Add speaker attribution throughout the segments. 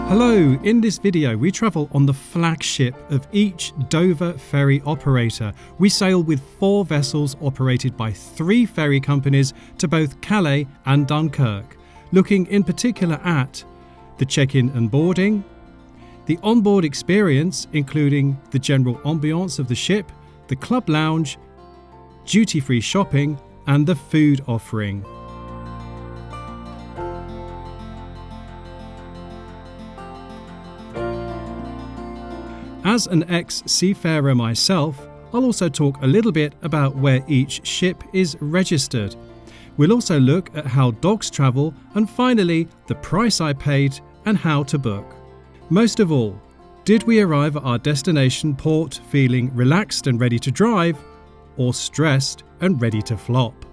Speaker 1: Hello, in this video we travel on the flagship of each Dover Ferry operator. We sail with 4 vessels operated by 3 ferry companies to both Calais and Dunkirk, looking in particular at the check-in and boarding, the onboard experience including the general ambiance of the ship, the club lounge, duty-free shopping and the food offering. As an ex-seafarer myself, I'll also talk a little bit about where each ship is registered. We'll also look at how dogs travel and finally the price I paid and how to book. Most of all, did we arrive at our destination port feeling relaxed and ready to drive, or stressed and ready to flop?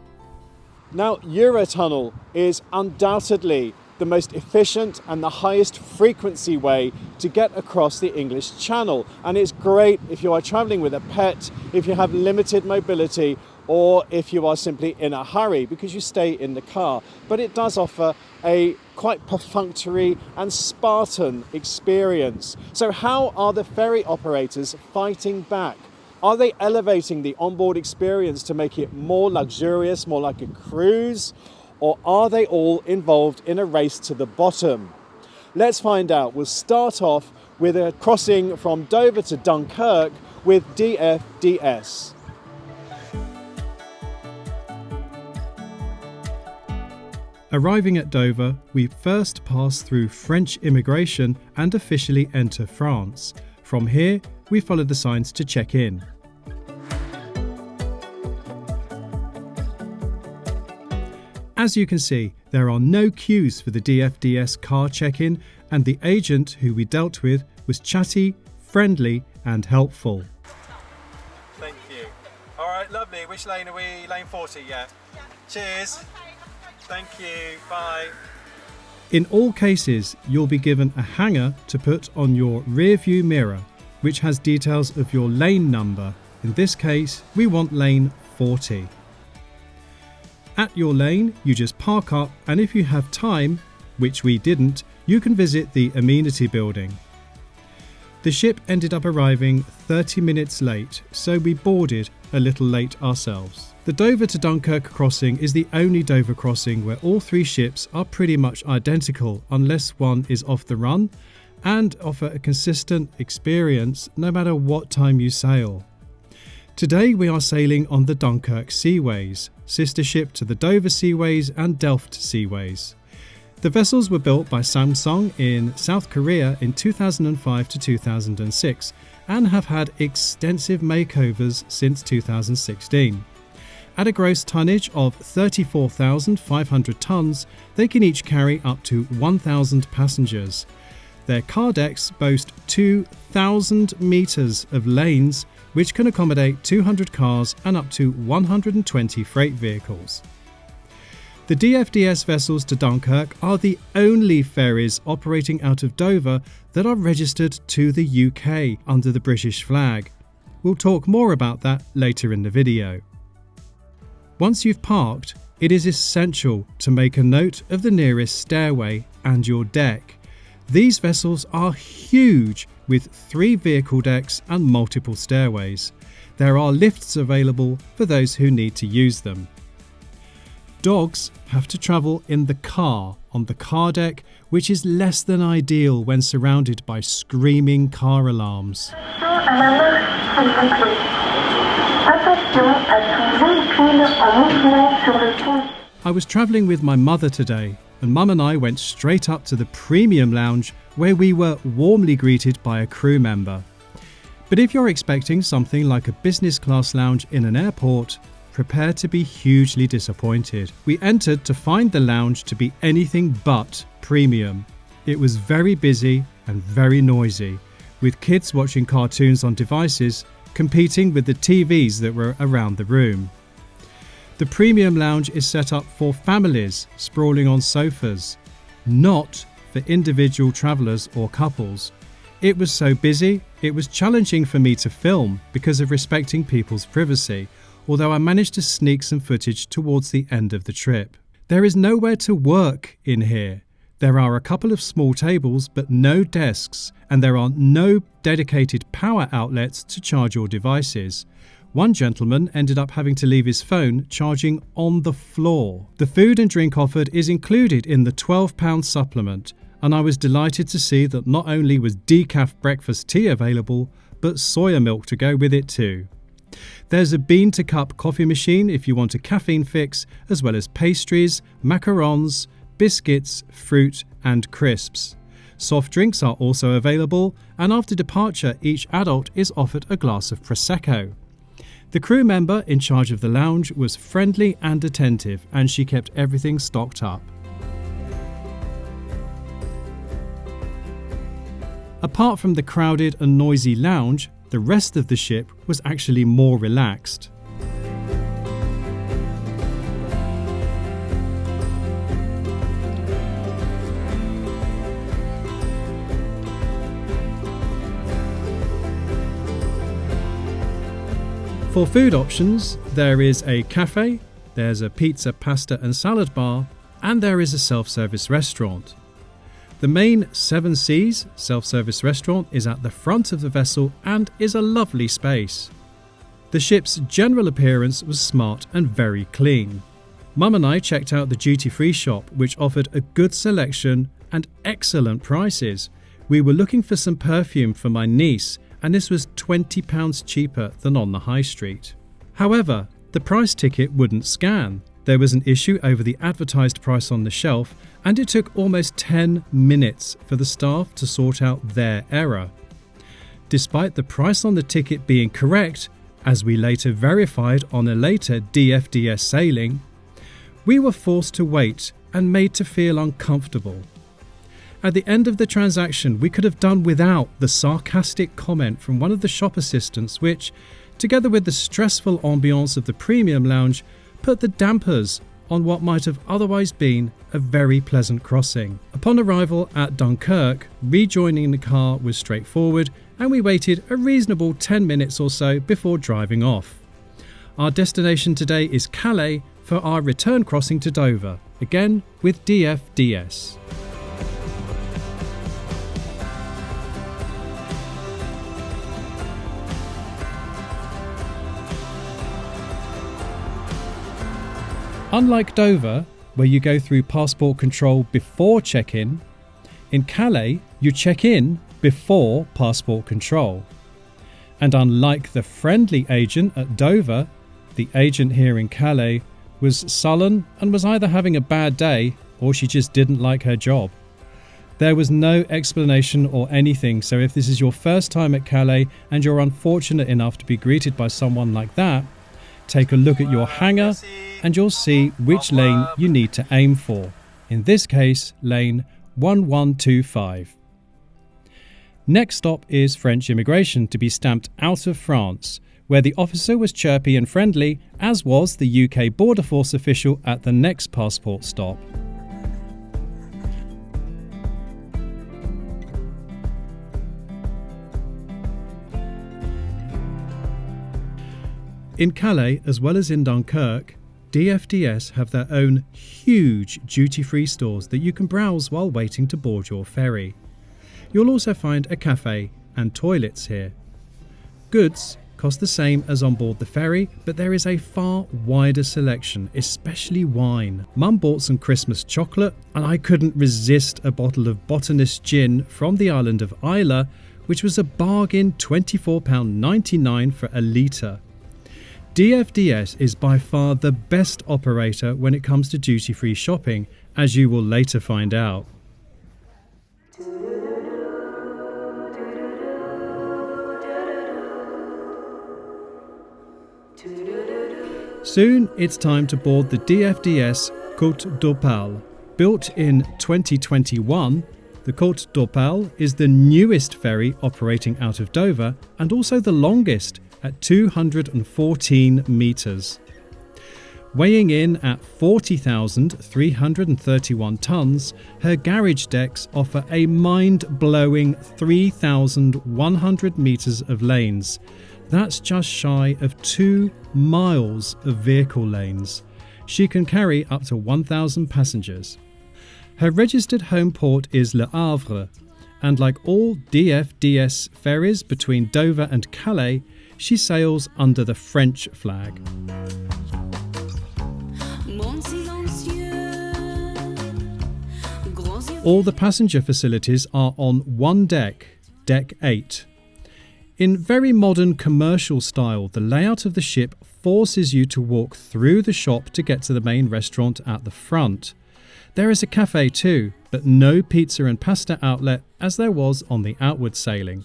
Speaker 2: Now, Eurotunnel is undoubtedly the most efficient and the highest frequency way to get across the English Channel, and it's great if you are travelling with a pet, if you have limited mobility, or if you are simply in a hurry because you stay in the car. But it does offer a quite perfunctory and Spartan experience. So how are the ferry operators fighting back? Are they elevating the onboard experience to make it more luxurious, more like a cruise? Or are they all involved in a race to the bottom? Let's find out. We'll start off with a crossing from Dover to Dunkirk with DFDS.
Speaker 1: Arriving at Dover, we first pass through French immigration and officially enter France. From here, we follow the signs to check in. As you can see, there are no queues for the DFDS car check-in, and the agent who we dealt with was chatty, friendly and helpful.
Speaker 3: Thank you. All right, lovely. Which lane are we? Lane 40, yeah. Cheers. Thank you. Bye.
Speaker 1: In all cases, you'll be given a hanger to put on your rear view mirror, which has details of your lane number. In this case, we want lane 40. At your lane, you just park up, and if you have time, which we didn't, you can visit the amenity building. The ship ended up arriving 30 minutes late, so we boarded a little late ourselves. The Dover to Dunkirk crossing is the only Dover crossing where all 3 ships are pretty much identical unless one is off the run, and offer a consistent experience no matter what time you sail. Today we are sailing on the Dunkirk Seaways, sister ship to the Dover Seaways and Delft Seaways. The vessels were built by Samsung in South Korea in 2005 to 2006 and have had extensive makeovers since 2016. At a gross tonnage of 34,500 tonnes, they can each carry up to 1,000 passengers. Their car decks boast 2,000 metres of lanes, which can accommodate 200 cars and up to 120 freight vehicles. The DFDS vessels to Dunkirk are the only ferries operating out of Dover that are registered to the UK under the British flag. We'll talk more about that later in the video. Once you've parked, it is essential to make a note of the nearest stairway and your deck. These vessels are huge, with 3 vehicle decks and multiple stairways. There are lifts available for those who need to use them. Dogs have to travel in the car on the car deck, which is less than ideal when surrounded by screaming car alarms. I was travelling with my mother today, and Mum and I went straight up to the premium lounge where we were warmly greeted by a crew member. But if you're expecting something like a business class lounge in an airport, prepare to be hugely disappointed. We entered to find the lounge to be anything but premium. It was very busy and very noisy, with kids watching cartoons on devices competing with the TVs that were around the room. The premium lounge is set up for families sprawling on sofas, not for individual travellers or couples. It was so busy, it was challenging for me to film because of respecting people's privacy, although I managed to sneak some footage towards the end of the trip. There is nowhere to work in here. There are a couple of small tables but no desks, and there are no dedicated power outlets to charge your devices. One gentleman ended up having to leave his phone charging on the floor. The food and drink offered is included in the £12 supplement, and I was delighted to see that not only was decaf breakfast tea available, but soya milk to go with it too. There's a bean-to-cup coffee machine if you want a caffeine fix, as well as pastries, macarons, biscuits, fruit and crisps. Soft drinks are also available, and after departure each adult is offered a glass of Prosecco. The crew member in charge of the lounge was friendly and attentive, and she kept everything stocked up. Apart from the crowded and noisy lounge, the rest of the ship was actually more relaxed. For food options, there is a cafe, there's a pizza, pasta and salad bar, and there is a self-service restaurant. The main 7 Seas self-service restaurant is at the front of the vessel and is a lovely space. The ship's general appearance was smart and very clean. Mum and I checked out the duty-free shop, which offered a good selection and excellent prices. We were looking for some perfume for my niece, and this was £20 cheaper than on the high street. However, the price ticket wouldn't scan. There was an issue over the advertised price on the shelf, and it took almost 10 minutes for the staff to sort out their error. Despite the price on the ticket being correct, as we later verified on a later DFDS sailing, we were forced to wait and made to feel uncomfortable. At the end of the transaction, we could have done without the sarcastic comment from one of the shop assistants which, together with the stressful ambiance of the premium lounge, put the dampers on what might have otherwise been a very pleasant crossing. Upon arrival at Dunkerque, rejoining the car was straightforward, and we waited a reasonable 10 minutes or so before driving off. Our destination today is Calais for our return crossing to Dover, again with DFDS. Unlike Dover, where you go through passport control before check-in, in Calais you check in before passport control. And unlike the friendly agent at Dover, the agent here in Calais was sullen and was either having a bad day or she just didn't like her job. There was no explanation or anything, so if this is your first time at Calais and you're unfortunate enough to be greeted by someone like that, take a look at your hangar and you'll see which lane you need to aim for. In this case, lane 1125. Next stop is French immigration to be stamped out of France, where the officer was chirpy and friendly, as was the UK Border Force official at the next passport stop. In Calais, as well as in Dunkirk, DFDS have their own huge duty-free stores that you can browse while waiting to board your ferry. You'll also find a cafe and toilets here. Goods cost the same as on board the ferry, but there is a far wider selection, especially wine. Mum bought some Christmas chocolate, and I couldn't resist a bottle of botanist gin from the island of Islay, which was a bargain £24.99 for a litre. DFDS is by far the best operator when it comes to duty-free shopping, as you will later find out. Soon it's time to board the DFDS Côte d'Opale. Built in 2021, the Côte d'Opale is the newest ferry operating out of Dover and also the longest at 214 metres. Weighing in at 40,331 tonnes, her garage decks offer a mind-blowing 3,100 metres of lanes. That's just shy of 2 miles of vehicle lanes. She can carry up to 1,000 passengers. Her registered home port is Le Havre, and like all DFDS ferries between Dover and Calais, she sails under the French flag. All the passenger facilities are on one deck, Deck 8. In very modern commercial style, the layout of the ship forces you to walk through the shop to get to the main restaurant at the front. There is a cafe too, but no pizza and pasta outlet as there was on the outward sailing.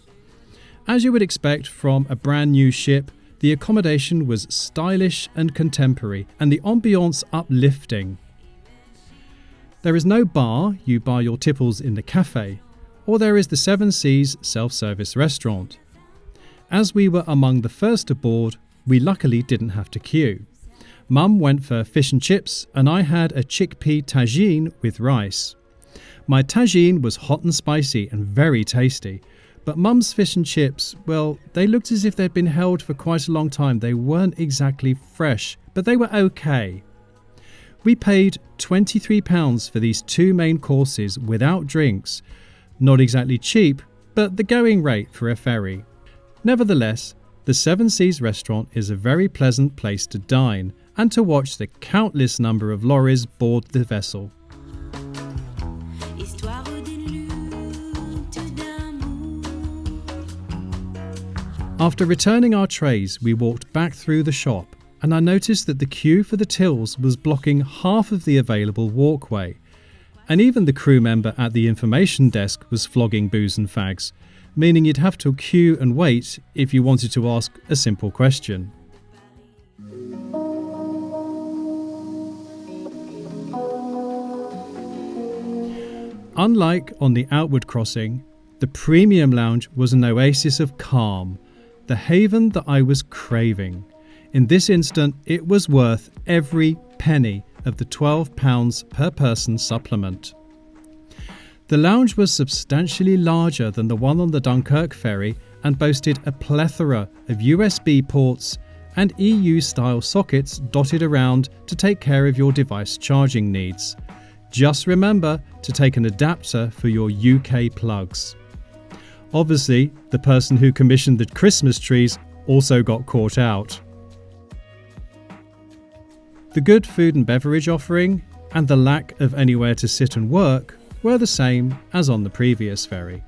Speaker 1: As you would expect from a brand new ship, the accommodation was stylish and contemporary, and the ambiance uplifting. There is no bar, you buy your tipples in the cafe, or there is the Seven Seas self-service restaurant. As we were among the first aboard, we luckily didn't have to queue. Mum went for fish and chips, and I had a chickpea tagine with rice. My tagine was hot and spicy and very tasty, but Mum's fish and chips, well, they looked as if they'd been held for quite a long time. They weren't exactly fresh, but they were okay. We paid £23 for these two main courses without drinks. Not exactly cheap, but the going rate for a ferry. Nevertheless, the Seven Seas restaurant is a very pleasant place to dine and to watch the countless number of lorries board the vessel. After returning our trays, we walked back through the shop, and I noticed that the queue for the tills was blocking half of the available walkway, and even the crew member at the information desk was flogging booze and fags, meaning you'd have to queue and wait if you wanted to ask a simple question. Unlike on the outward crossing, the premium lounge was an oasis of calm, the haven that I was craving. In this instant, it was worth every penny of the £12 per person supplement. The lounge was substantially larger than the one on the Dunkerque ferry and boasted a plethora of USB ports and EU-style sockets dotted around to take care of your device charging needs. Just remember to take an adapter for your UK plugs. Obviously, the person who commissioned the Christmas trees also got caught out. The good food and beverage offering and the lack of anywhere to sit and work were the same as on the previous ferry.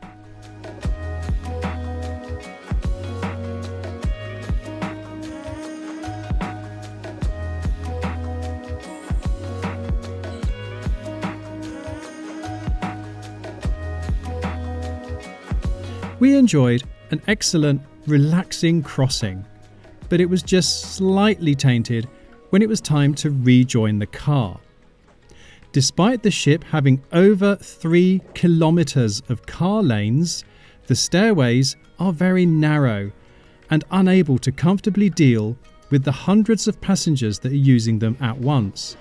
Speaker 1: We enjoyed an excellent, relaxing crossing, but it was just slightly tainted when it was time to rejoin the car. Despite the ship having over 3 kilometres of car lanes, the stairways are very narrow and unable to comfortably deal with the hundreds of passengers that are using them at once.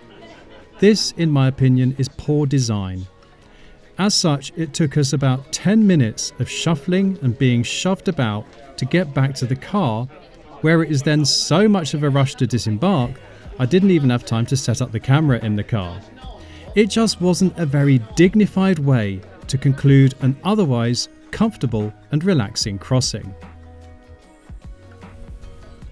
Speaker 1: This, in my opinion, is poor design. As such, it took us about 10 minutes of shuffling and being shoved about to get back to the car, where it is then so much of a rush to disembark, I didn't even have time to set up the camera in the car. It just wasn't a very dignified way to conclude an otherwise comfortable and relaxing crossing.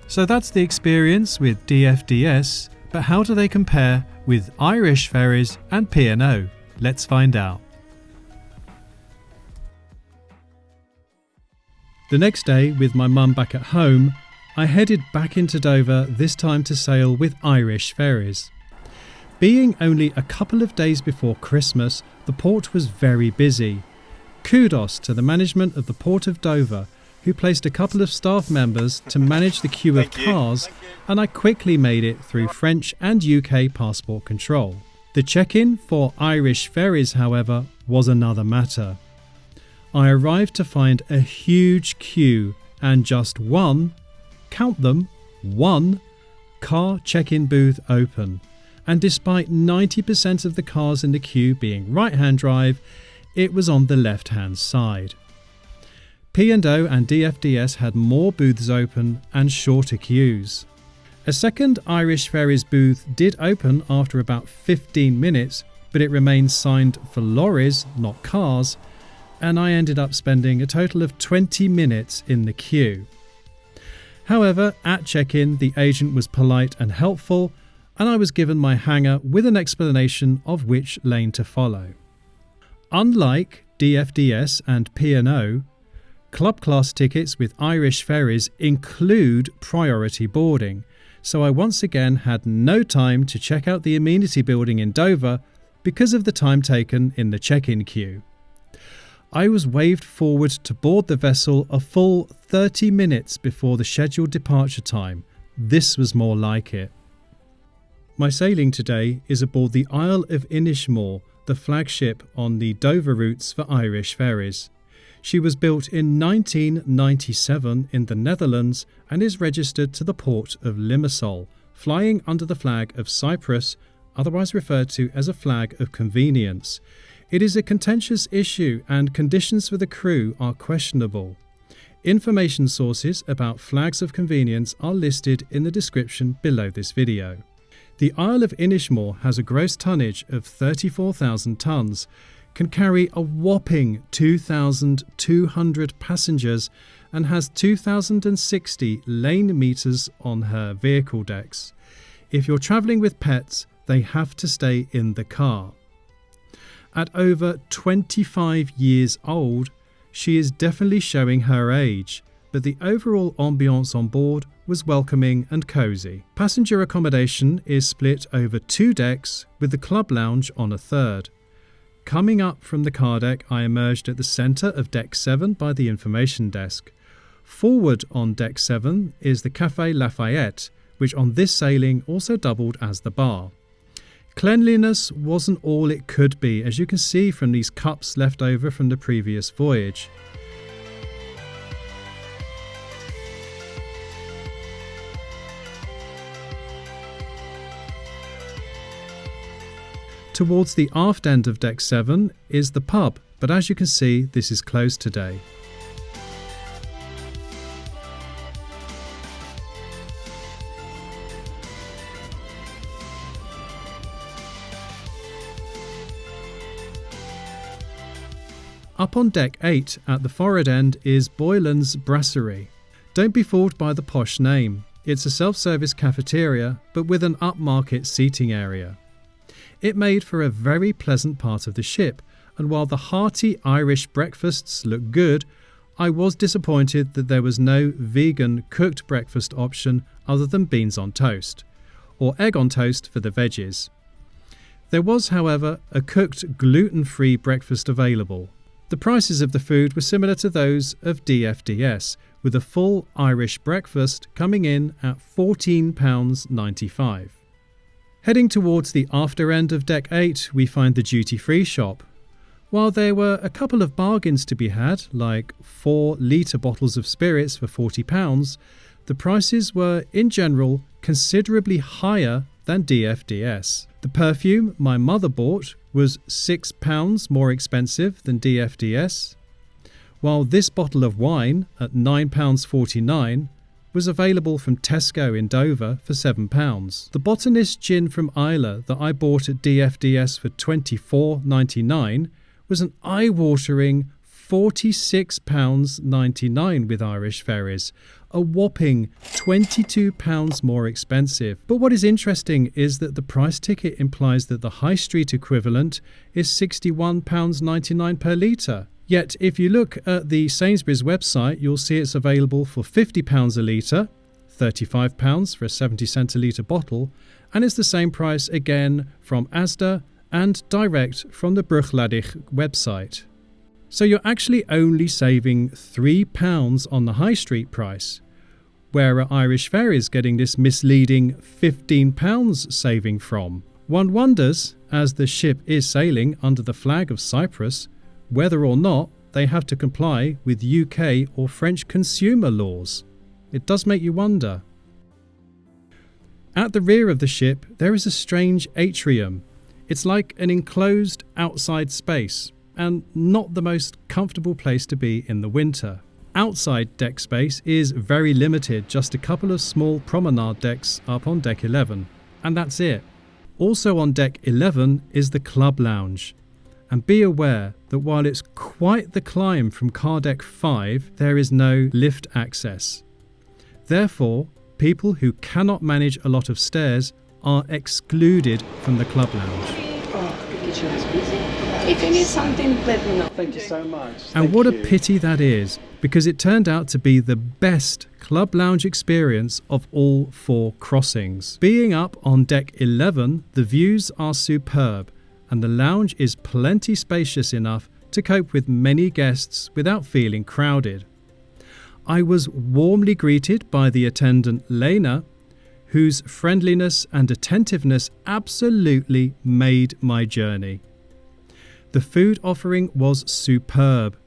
Speaker 1: So that's the experience with DFDS, but how do they compare with Irish Ferries and P&O? Let's find out. The next day, with my mum back at home, I headed back into Dover, this time to sail with Irish Ferries. Being only a couple of days before Christmas, the port was very busy. Kudos to the management of the Port of Dover, who placed a couple of staff members to manage the queue of cars, and I quickly made it through French and UK passport control. The check-in for Irish Ferries, however, was another matter. I arrived to find a huge queue and just one, count them, one, car check-in booth open. And despite 90% of the cars in the queue being right-hand drive, it was on the left-hand side. P&O and DFDS had more booths open and shorter queues. A second Irish Ferries booth did open after about 15 minutes, but it remains signed for lorries, not cars, and I ended up spending a total of 20 minutes in the queue. However, at check-in, the agent was polite and helpful, and I was given my hangar with an explanation of which lane to follow. Unlike DFDS and P&O, Club Class tickets with Irish Ferries include priority boarding, so I once again had no time to check out the amenity building in Dover because of the time taken in the check-in queue. I was waved forward to board the vessel a full 30 minutes before the scheduled departure time. This was more like it. My sailing today is aboard the Isle of Inishmore, the flagship on the Dover routes for Irish Ferries. She was built in 1997 in the Netherlands and is registered to the port of Limassol, flying under the flag of Cyprus, otherwise referred to as a flag of convenience. It is a contentious issue and conditions for the crew are questionable. Information sources about flags of convenience are listed in the description below this video. The Isle of Inishmore has a gross tonnage of 34,000 tonnes, can carry a whopping 2,200 passengers and has 2,060 lane metres on her vehicle decks. If you're travelling with pets, they have to stay in the car. At over 25 years old, she is definitely showing her age, but the overall ambiance on board was welcoming and cosy. Passenger accommodation is split over 2 decks with the club lounge on a third. Coming up from the car deck, I emerged at the centre of deck 7 by the information desk. Forward on deck 7 is the Café Lafayette, which on this sailing also doubled as the bar. Cleanliness wasn't all it could be, as you can see from these cups left over from the previous voyage. Towards the aft end of deck 7 is the pub, but as you can see, this is closed today. Up on deck 8 at the forward end is Boylan's Brasserie. Don't be fooled by the posh name. It's a self-service cafeteria, but with an upmarket seating area. It made for a very pleasant part of the ship, and while the hearty Irish breakfasts look good, I was disappointed that there was no vegan cooked breakfast option other than beans on toast, or egg on toast for the veggies. There was, however, a cooked gluten-free breakfast available. The prices of the food were similar to those of DFDS, with a full Irish breakfast coming in at £14.95. Heading towards the after end of deck 8, we find the duty-free shop. While there were a couple of bargains to be had, like 4-litre bottles of spirits for £40, the prices were, in general, considerably higher than DFDS. The perfume my mother bought was £6 more expensive than DFDS, while this bottle of wine at £9.49 was available from Tesco in Dover for £7. The botanist gin from Islay that I bought at DFDS for £24.99 was an eye-watering £46.99 with Irish Ferries, a whopping £22 more expensive. But what is interesting is that the price ticket implies that the high street equivalent is £61.99 per litre. Yet if you look at the Sainsbury's website, you'll see it's available for £50 a litre, £35 for a 70 centilitre bottle, and it's the same price again from Asda and direct from the Bruichladdich website. So you're actually only saving £3 on the high street price, where are Irish Ferries getting this misleading £15 saving from? One wonders, as the ship is sailing under the flag of Cyprus, whether or not they have to comply with UK or French consumer laws. It does make you wonder. At the rear of the ship, there is a strange atrium. It's like an enclosed outside space, and not the most comfortable place to be in the winter. Outside deck space is very limited, just a couple of small promenade decks up on deck 11, and that's it. Also on deck 11 is the club lounge. And be aware that while it's quite the climb from car deck 5, there is no lift access. Therefore, people who cannot manage a lot of stairs are excluded from the club lounge.
Speaker 4: If you need something, let me know.
Speaker 2: Thank you so much.
Speaker 1: And what a pity that is, because it turned out to be the best club lounge experience of all 4 crossings. Being up on deck 11, the views are superb, and the lounge is plenty spacious enough to cope with many guests without feeling crowded. I was warmly greeted by the attendant Lena, whose friendliness and attentiveness absolutely made my journey. The food offering was superb.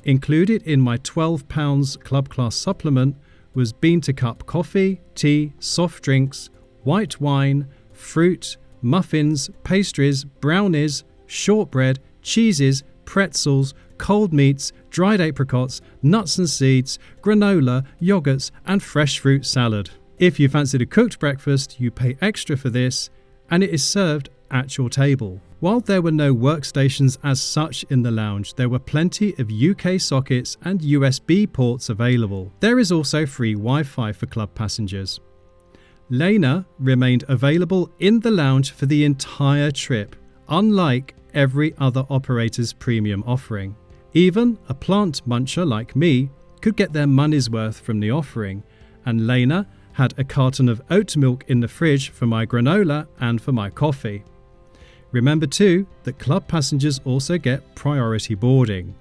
Speaker 1: Included in my £12 Club Class supplement was bean-to-cup coffee, tea, soft drinks, white wine, fruit, muffins, pastries, brownies, shortbread, cheeses, pretzels, cold meats, dried apricots, nuts and seeds, granola, yogurts and fresh fruit salad. If you fancied a cooked breakfast, you pay extra for this, and it is served at your table. While there were no workstations as such in the lounge, there were plenty of UK sockets and USB ports available. There is also free Wi-Fi for club passengers. Lena remained available in the lounge for the entire trip, unlike every other operator's premium offering. Even a plant muncher like me could get their money's worth from the offering, and Lena had a carton of oat milk in the fridge for my granola and for my coffee. Remember too that club passengers also get priority boarding.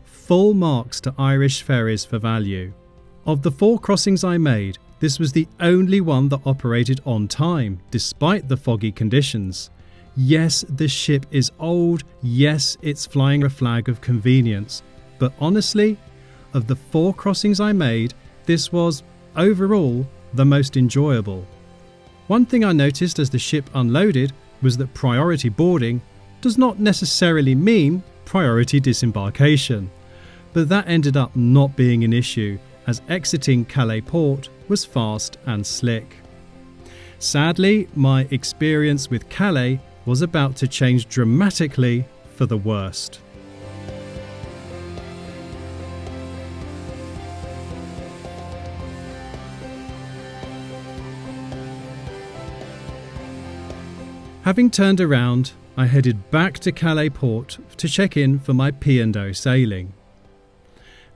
Speaker 1: Full marks to Irish Ferries for value. Of the 4 crossings I made, this was the only one that operated on time, despite the foggy conditions. Yes, the ship is old, yes, it's flying a flag of convenience, but honestly, of the 4 crossings I made, this was, overall, the most enjoyable. One thing I noticed as the ship unloaded was that priority boarding does not necessarily mean priority disembarkation, but that ended up not being an issue, as exiting Calais port was fast and slick. Sadly, my experience with Calais was about to change dramatically for the worst. Having turned around, I headed back to Calais port to check in for my P&O sailing.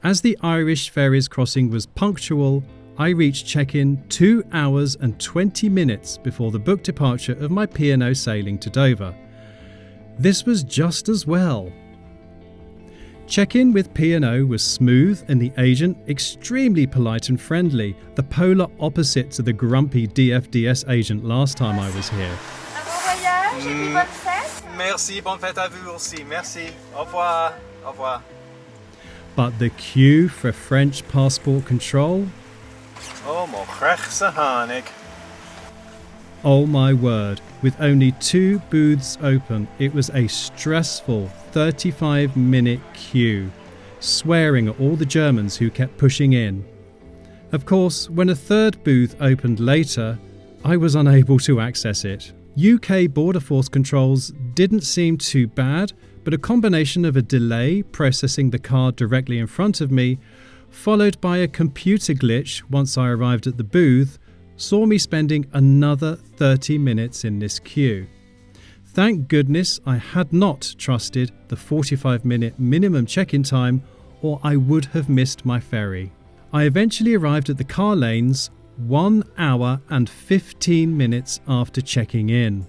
Speaker 1: As the Irish Ferries crossing was punctual, I reached check-in 2 hours and 20 minutes before the booked departure of my P&O sailing to Dover. This was just as well. Check-in with P&O was smooth and the agent extremely polite and friendly, the polar opposite to the grumpy DFDS agent last time I was here.
Speaker 3: Merci, bonne fête à vous aussi. Merci. Au revoir. Au revoir.
Speaker 1: But the queue for French passport control?
Speaker 3: Oh, my rechtse hanig.
Speaker 1: Oh my word, with only 2 booths open, it was a stressful 35-minute queue, swearing at all the Germans who kept pushing in. Of course, when a 3rd booth opened later, I was unable to access it. UK border force controls didn't seem too bad, but a combination of a delay processing the card directly in front of me, followed by a computer glitch once I arrived at the booth, saw me spending another 30 minutes in this queue. Thank goodness I had not trusted the 45-minute minimum check-in time, or I would have missed my ferry. I eventually arrived at the car lanes 1 hour and 15 minutes after checking in.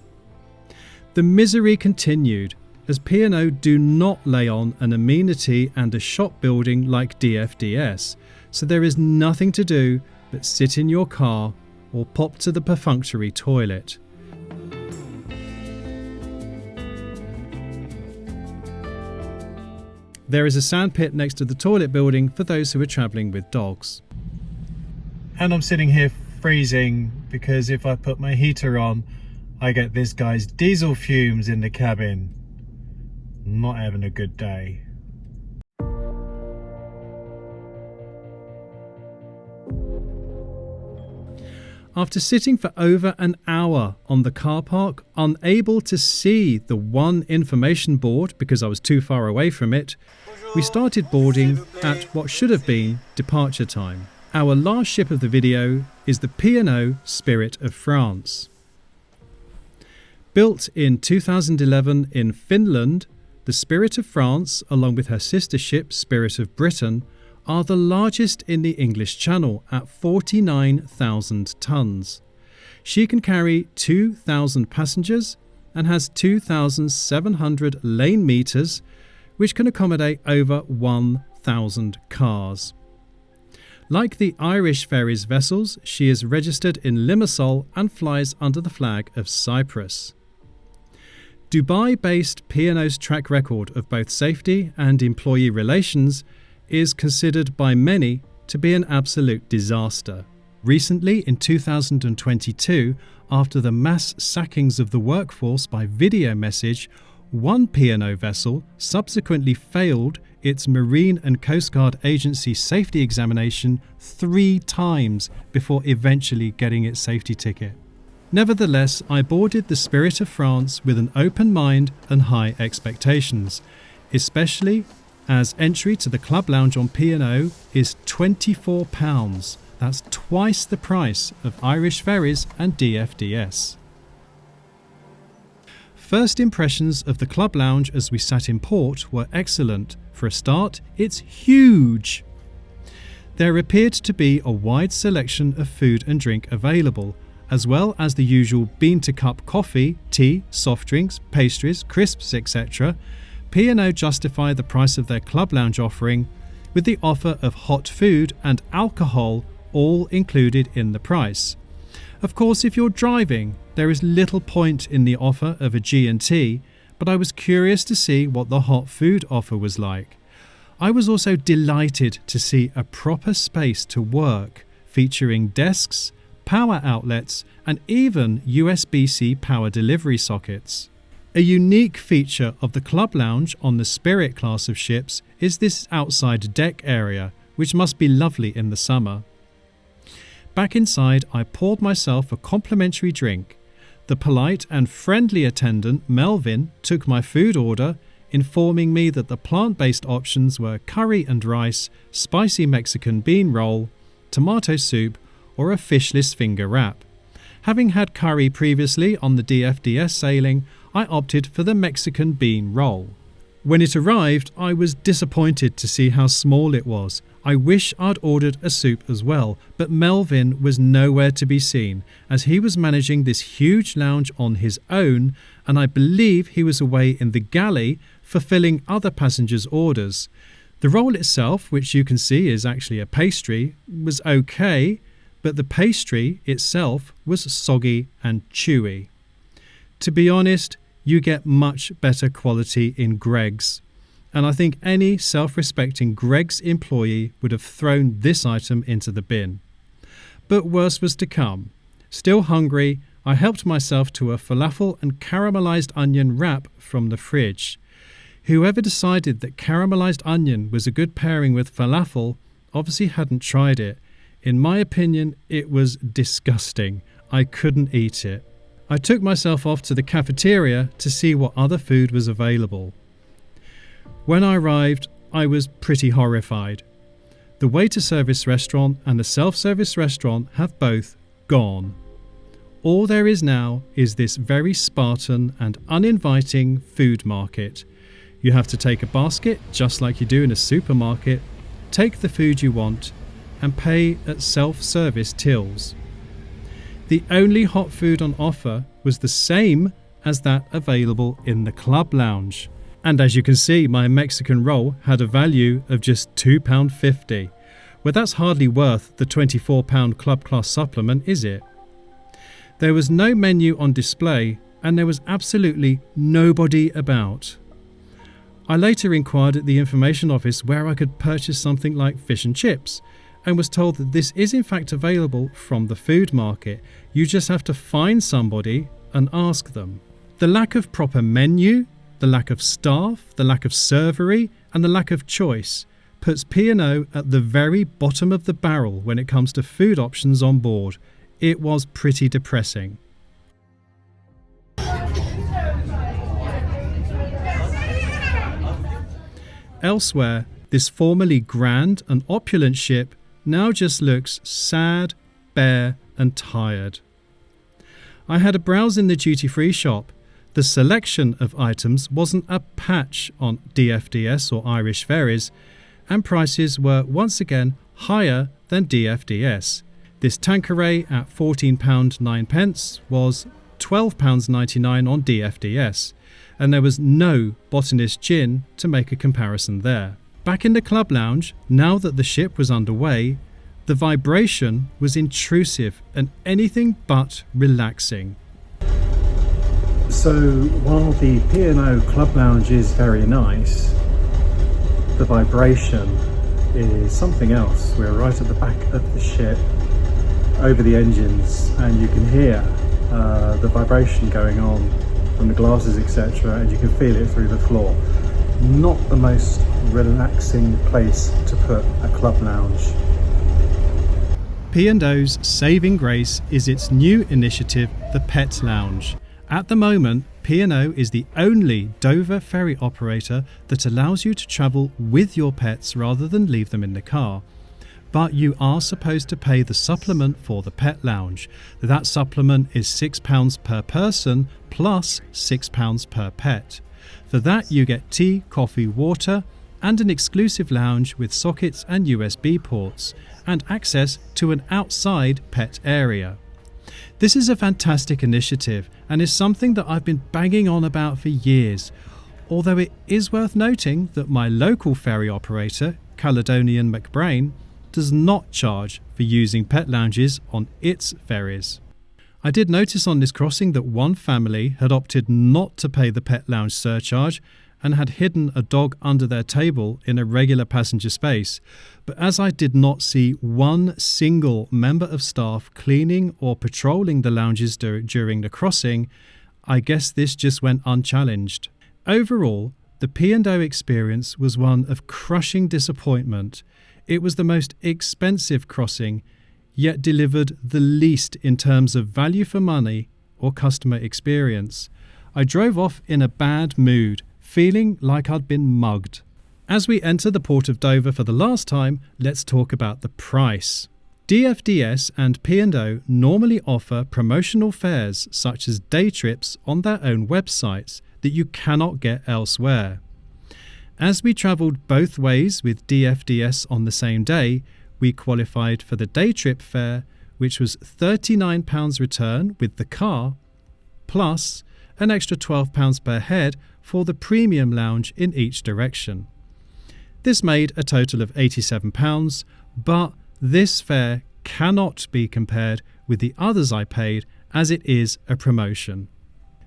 Speaker 1: The misery continued, as P&O do not lay on an amenity and a shop building like DFDS, so there is nothing to do but sit in your car or pop to the perfunctory toilet. There is a sandpit next to the toilet building for those who are travelling with dogs. And I'm sitting here freezing because if I put my heater on, I get this guy's diesel fumes in the cabin. Not having a good day. After sitting for over an hour on the car park, unable to see the one information board because I was too far away from it, we started boarding at what should have been departure time. Our last ship of the video is the P&O Spirit of France. Built in 2011 in Finland, the Spirit of France, along with her sister ship Spirit of Britain, are the largest in the English Channel at 49,000 tonnes. She can carry 2,000 passengers and has 2,700 lane metres, which can accommodate over 1,000 cars. Like the Irish Ferries vessels, she is registered in Limassol and flies under the flag of Cyprus. Dubai-based P&O's track record of both safety and employee relations is considered by many to be an absolute disaster. Recently, in 2022, after the mass sackings of the workforce by video message, one P&O vessel subsequently failed its Marine and Coast Guard Agency safety examination 3 times before eventually getting its safety ticket. Nevertheless, I boarded the Spirit of France with an open mind and high expectations, especially as entry to the club lounge on P&O is £24. That's twice the price of Irish Ferries and DFDS. First impressions of the club lounge as we sat in port were excellent. For a start, it's huge. There appeared to be a wide selection of food and drink available, as well as the usual bean-to-cup coffee, tea, soft drinks, pastries, crisps, etc. P&O justify the price of their club lounge offering with the offer of hot food and alcohol all included in the price. Of course, if you're driving, there is little point in the offer of a G&T, but I was curious to see what the hot food offer was like. I was also delighted to see a proper space to work, featuring desks, power outlets, and even USB-C power delivery sockets. A unique feature of the club lounge on the Spirit class of ships is this outside deck area, which must be lovely in the summer. Back inside, I poured myself a complimentary drink. The polite and friendly attendant, Melvin, took my food order, informing me that the plant-based options were curry and rice, spicy Mexican bean roll, tomato soup, or a fishless finger wrap. Having had curry previously on the DFDS sailing, I opted for the Mexican bean roll. When it arrived, I was disappointed to see how small it was. I wish I'd ordered a soup as well, but Melvin was nowhere to be seen, as he was managing this huge lounge on his own, and I believe he was away in the galley fulfilling other passengers' orders. The roll itself, which you can see is actually a pastry, was okay, but the pastry itself was soggy and chewy. To be honest, you get much better quality in Greggs, and I think any self-respecting Greggs employee would have thrown this item into the bin. But worse was to come. Still hungry, I helped myself to a falafel and caramelized onion wrap from the fridge. Whoever decided that caramelized onion was a good pairing with falafel obviously hadn't tried it. In my opinion, it was disgusting. I couldn't eat it. I took myself off to the cafeteria to see what other food was available. When I arrived, I was pretty horrified. The waiter service restaurant and the self-service restaurant have both gone. All there is now is this very Spartan and uninviting food market. You have to take a basket, just like you do in a supermarket, take the food you want, and pay at self-service tills. The only hot food on offer was the same as that available in the club lounge. And as you can see, my Mexican roll had a value of just £2.50. Well, that's hardly worth the £24 club class supplement, is it? There was no menu on display, and there was absolutely nobody about. I later inquired at the information office where I could purchase something like fish and chips, and was told that this is in fact available from the food market. You just have to find somebody and ask them. The lack of proper menu, the lack of staff, the lack of servery, and the lack of choice puts P&O at the very bottom of the barrel when it comes to food options on board. It was pretty depressing. Elsewhere, this formerly grand and opulent ship now just looks sad, bare and tired. I had a browse in the duty-free shop. The selection of items wasn't a patch on DFDS or Irish Ferries, and prices were once again higher than DFDS. This Dunkerque at £14.09 was £12.99 on DFDS, and there was no botanist gin to make a comparison there. Back in the club lounge, now that the ship was underway, the vibration was intrusive and anything but relaxing.
Speaker 2: So while the P&O Club Lounge is very nice, the vibration is something else. We're right at the back of the ship, over the engines, and you can hear the vibration going on from the glasses, etc., and you can feel it through the floor. Not the most relaxing place to put a club lounge.
Speaker 1: P&O's saving grace is its new initiative, the Pet Lounge. At the moment, P&O is the only Dover Ferry operator that allows you to travel with your pets rather than leave them in the car. But you are supposed to pay the supplement for the Pet Lounge. That supplement is £6 per person plus £6 per pet. For that you get tea, coffee, water and an exclusive lounge with sockets and USB ports and access to an outside pet area. This is a fantastic initiative and is something that I've been banging on about for years, although it is worth noting that my local ferry operator, Caledonian McBrain, does not charge for using pet lounges on its ferries. I did notice on this crossing that one family had opted not to pay the pet lounge surcharge and had hidden a dog under their table in a regular passenger space, but as I did not see one single member of staff cleaning or patrolling the lounges during the crossing, I guess this just went unchallenged. Overall, the P&O experience was one of crushing disappointment. It was the most expensive crossing, yet delivered the least in terms of value for money or customer experience. I drove off in a bad mood, feeling like I'd been mugged. As we enter the port of Dover for the last time, let's talk about the price. DFDS and P&O normally offer promotional fares such as day trips on their own websites that you cannot get elsewhere. As we travelled both ways with DFDS on the same day, we qualified for the day trip fare, which was £39 return with the car, plus an extra £12 per head for the premium lounge in each direction. This made a total of £87, but this fare cannot be compared with the others I paid as it is a promotion.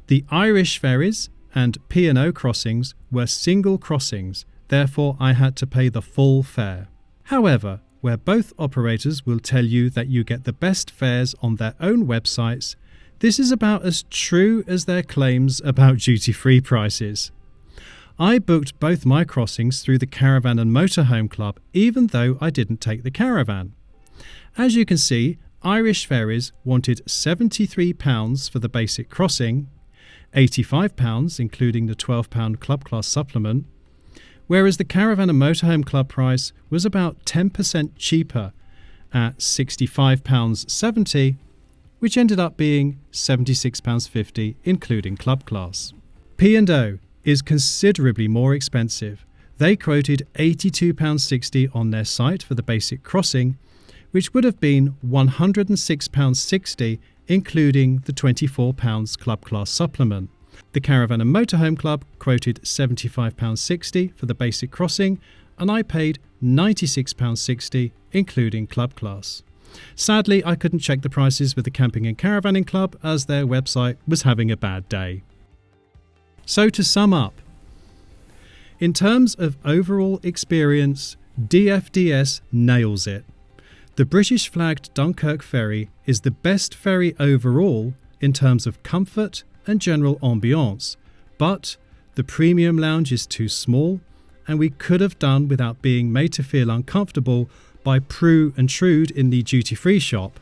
Speaker 1: The Irish Ferries and P&O crossings were single crossings, therefore I had to pay the full fare. However, where both operators will tell you that you get the best fares on their own websites, this is about as true as their claims about duty-free prices. I booked both my crossings through the Caravan and Motorhome Club, even though I didn't take the caravan. As you can see, Irish Ferries wanted £73 for the basic crossing, £85 including the £12 Club Class supplement, whereas the Caravan and Motorhome Club price was about 10% cheaper at £65.70, which ended up being £76.50 including Club Class. P&O is considerably more expensive. They quoted £82.60 on their site for the basic crossing, which would have been £106.60 including the £24 Club Class supplement. The Caravan and Motorhome Club quoted £75.60 for the basic crossing, and I paid £96.60 including Club Class. Sadly, I couldn't check the prices with the Camping and Caravanning Club as their website was having a bad day. So to sum up, in terms of overall experience, DFDS nails it. The British flagged Dunkirk ferry is the best ferry overall in terms of comfort and general ambiance, but the premium lounge is too small and we could have done without being made to feel uncomfortable by Prue and Trude in the duty-free shop.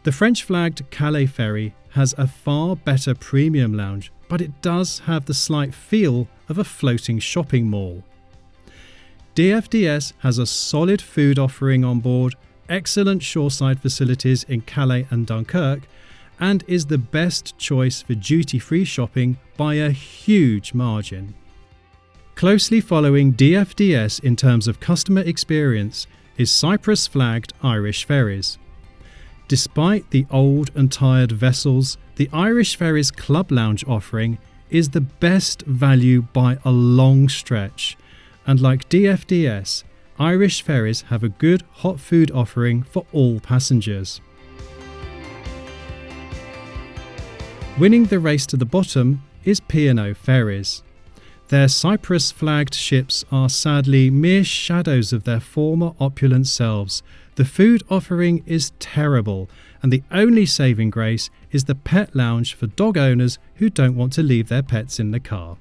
Speaker 1: The French-flagged Calais Ferry has a far better premium lounge, but it does have the slight feel of a floating shopping mall. DFDS has a solid food offering on board, excellent shoreside facilities in Calais and Dunkirk, and is the best choice for duty-free shopping by a huge margin. Closely following DFDS in terms of customer experience is Cyprus-flagged Irish Ferries. Despite the old and tired vessels, the Irish Ferries Club Lounge offering is the best value by a long stretch, and like DFDS, Irish Ferries have a good hot food offering for all passengers. Winning the race to the bottom is P&O Ferries. Their Cyprus-flagged ships are sadly mere shadows of their former opulent selves. The food offering is terrible, and the only saving grace is the pet lounge for dog owners who don't want to leave their pets in the car.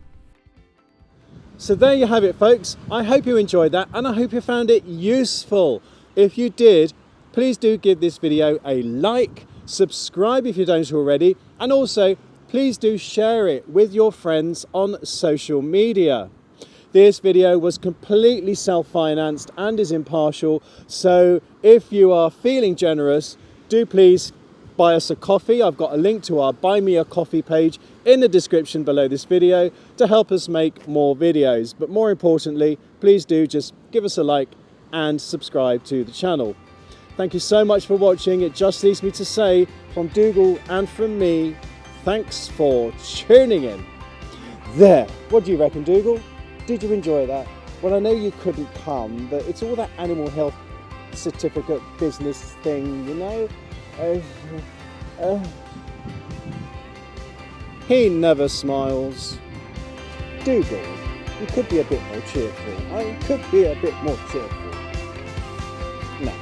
Speaker 2: So there you have it, folks. I hope you enjoyed that, and I hope you found it useful. If you did, please do give this video a like, subscribe if you don't already, and also please do share it with your friends on social media. This video was completely self-financed and is impartial, so if you are feeling generous, do please buy us a coffee. I've got a link to our Buy Me a Coffee page in the description below this video to help us make more videos. But more importantly, please do just give us a like and subscribe to the channel. Thank you so much for watching. It just leaves me to say, from Dougal and from me, thanks for tuning in. There, what do you reckon, Dougal? Did you enjoy that? Well, I know you couldn't come, but it's all that animal health certificate business thing, you know? He never smiles. Dougal, you could be a bit more cheerful. I could be a bit more cheerful. No.